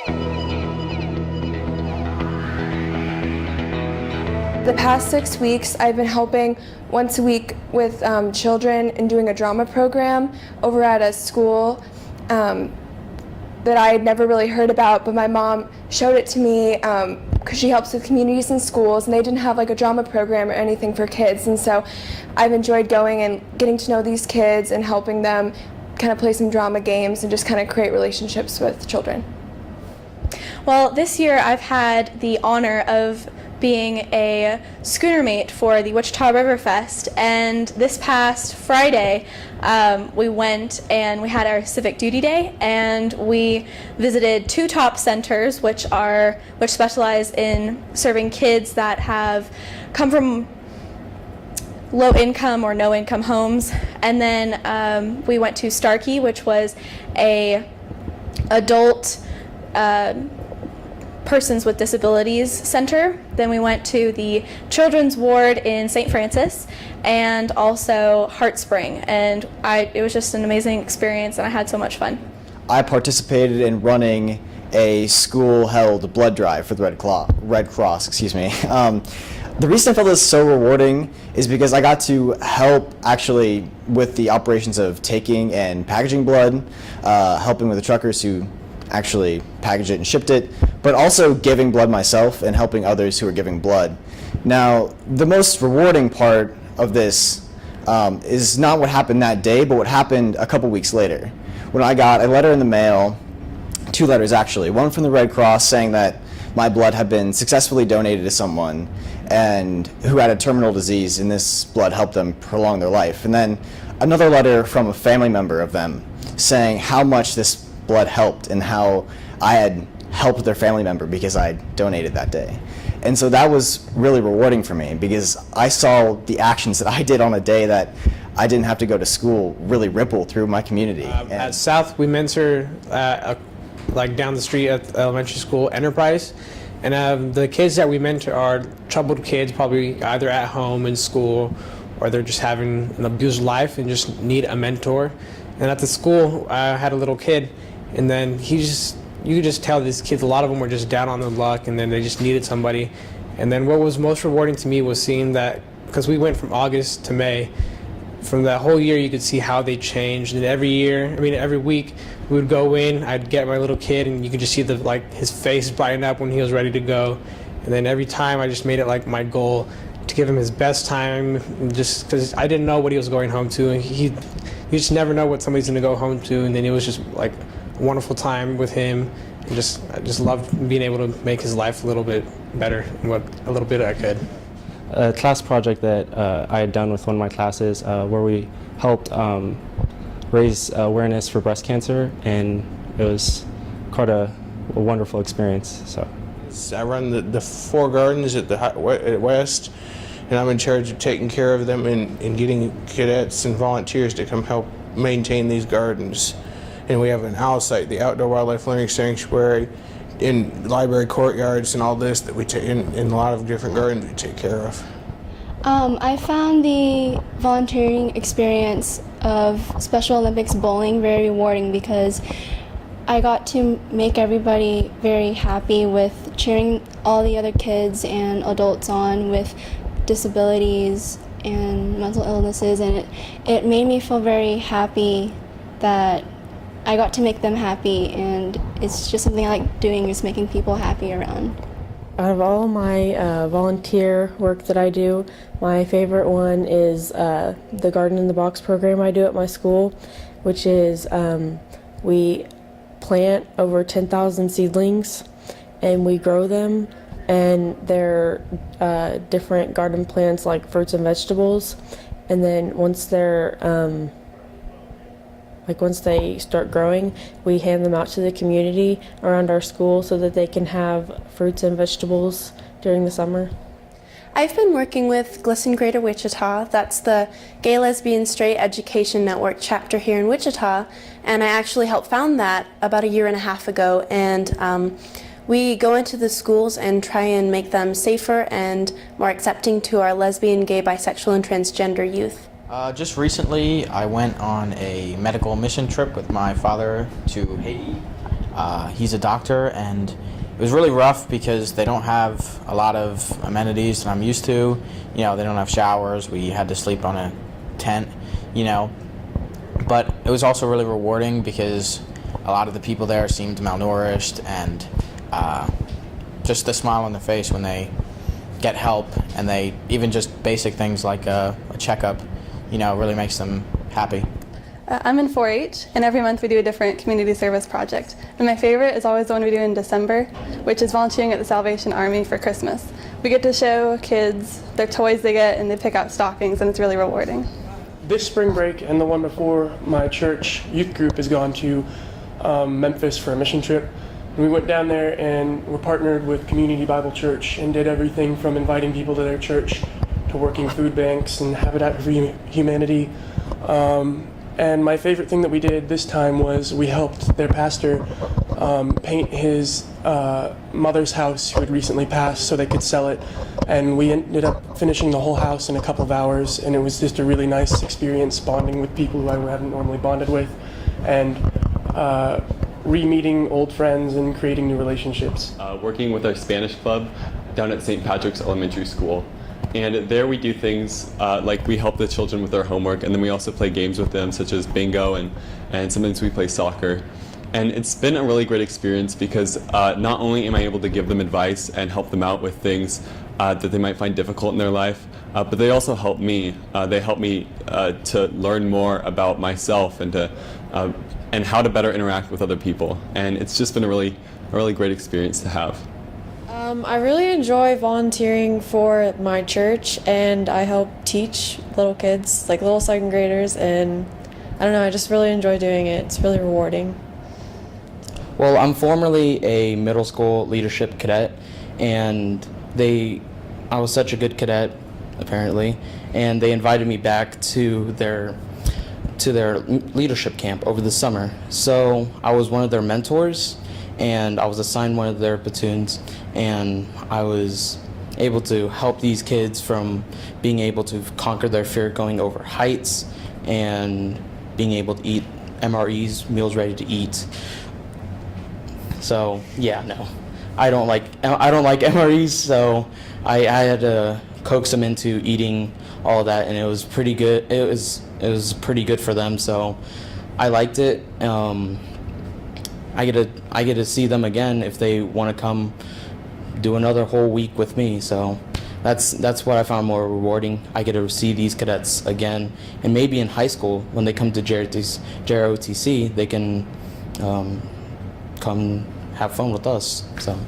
The past 6 weeks, I've been helping once a week with children and doing a drama program over at a school that I had never really heard about, but my mom showed it to me because she helps with communities and schools, and they didn't have like a drama program or anything for kids, and so I've enjoyed going and getting to know these kids and helping them kind of play some drama games and just kind of create relationships with children. Well, this year I've had the honor of being a schooner mate for the Wichita River Fest, and this past Friday we went and we had our civic duty day, and we visited two top centers which specialize in serving kids that have come from low income or no income homes. And then we went to Starkey, which was a adult persons with disabilities center. Then we went to the children's ward in St. Francis and also Heart Spring, and it was just an amazing experience, and I had so much fun. I participated in running a school-held blood drive for the Red Cross. The reason I felt this so rewarding is because I got to help actually with the operations of taking and packaging blood, helping with the truckers who actually packaged it and shipped it, but also giving blood myself and helping others who are giving blood. Now, the most rewarding part of this is not what happened that day, but what happened a couple weeks later, when I got a letter in the mail, 2 letters actually, one from the Red Cross saying that my blood had been successfully donated to someone and who had a terminal disease, and this blood helped them prolong their life. And then another letter from a family member of them saying how much this blood helped and how I had helped their family member because I donated that day. And so that was really rewarding for me because I saw the actions that I did on a day that I didn't have to go to school really ripple through my community. At South, we mentor like down the street at the elementary school, Enterprise. And the kids that we mentor are troubled kids, probably either at home, in school, or they're just having an abused life and just need a mentor. And at the school, I had a little kid, and then you could just tell these kids, a lot of them were just down on their luck, and then they just needed somebody. And then what was most rewarding to me was seeing that, because we went from August to May, from that whole year you could see how they changed. And every week we would go in, I'd get my little kid, and you could just see his face brighten up when he was ready to go. And then every time I just made it like my goal to give him his best time, just because I didn't know what he was going home to, and you just never know what somebody's going to go home to. And then it was just like a wonderful time with him, and I just loved being able to make his life a little bit better, a little bit I could. A class project that I had done with one of my classes where we helped raise awareness for breast cancer, and it was quite a wonderful experience. So I run the 4 gardens at West, and I'm in charge of taking care of them and getting cadets and volunteers to come help maintain these gardens. And we have an owl site, the Outdoor Wildlife Learning Sanctuary, in library courtyards and all this that we take in a lot of different gardens we take care of. I found the volunteering experience of Special Olympics bowling very rewarding because I got to make everybody very happy with cheering all the other kids and adults on with disabilities and mental illnesses, and it made me feel very happy that I got to make them happy, and it's just something I like doing, is making people happy around. Out of all my volunteer work that I do, my favorite one is the Garden in the Box program I do at my school, which is we plant over 10,000 seedlings and we grow them, and they're different garden plants like fruits and vegetables, and then once they start growing, we hand them out to the community around our school so that they can have fruits and vegetables during the summer. I've been working with GLSEN Greater Wichita. That's the Gay, Lesbian, Straight Education Network chapter here in Wichita, and I actually helped found that about 1.5 years ago, and we go into the schools and try and make them safer and more accepting to our lesbian, gay, bisexual, and transgender youth. Just recently, I went on a medical mission trip with my father to Haiti. He's a doctor, and it was really rough because they don't have a lot of amenities that I'm used to. They don't have showers. We had to sleep on a tent, But it was also really rewarding because a lot of the people there seemed malnourished, and just the smile on their face when they get help, and they even just basic things like a checkup, really makes them happy. I'm in 4-H, and every month we do a different community service project. And my favorite is always the one we do in December, which is volunteering at the Salvation Army for Christmas. We get to show kids their toys they get, and they pick out stockings, and it's really rewarding. This spring break and the one before, my church youth group has gone to Memphis for a mission trip. And we went down there and were partnered with Community Bible Church and did everything from inviting people to their church to working food banks and Habitat for Humanity. And my favorite thing that we did this time was we helped their pastor paint his mother's house who had recently passed so they could sell it. And we ended up finishing the whole house in a couple of hours, and it was just a really nice experience bonding with people who I hadn't normally bonded with, and re-meeting old friends and creating new relationships. Working with our Spanish club down at St. Patrick's Elementary School. And there we do things like we help the children with their homework, and then we also play games with them such as bingo, and sometimes we play soccer. And it's been a really great experience because not only am I able to give them advice and help them out with things that they might find difficult in their life, but they also help me. They help me to learn more about myself and how to better interact with other people. And it's just been a really great experience to have. I really enjoy volunteering for my church, and I help teach little kids, like little second graders, and I don't know, I just really enjoy doing it. It's really rewarding. Well, I'm formerly a middle school leadership cadet, and I was such a good cadet, apparently, and they invited me back to their leadership camp over the summer. So I was one of their mentors, and I was assigned one of their platoons, and I was able to help these kids from being able to conquer their fear going over heights and being able to eat MREs, meals ready to eat. So yeah, no, I don't like MREs, so I had to coax them into eating all of that, and it was pretty good. It was pretty good for them, so I liked it. I get to see them again if they want to come do another whole week with me. So that's what I found more rewarding. I get to see these cadets again, and maybe in high school when they come to JROTC, they can come have fun with us. So.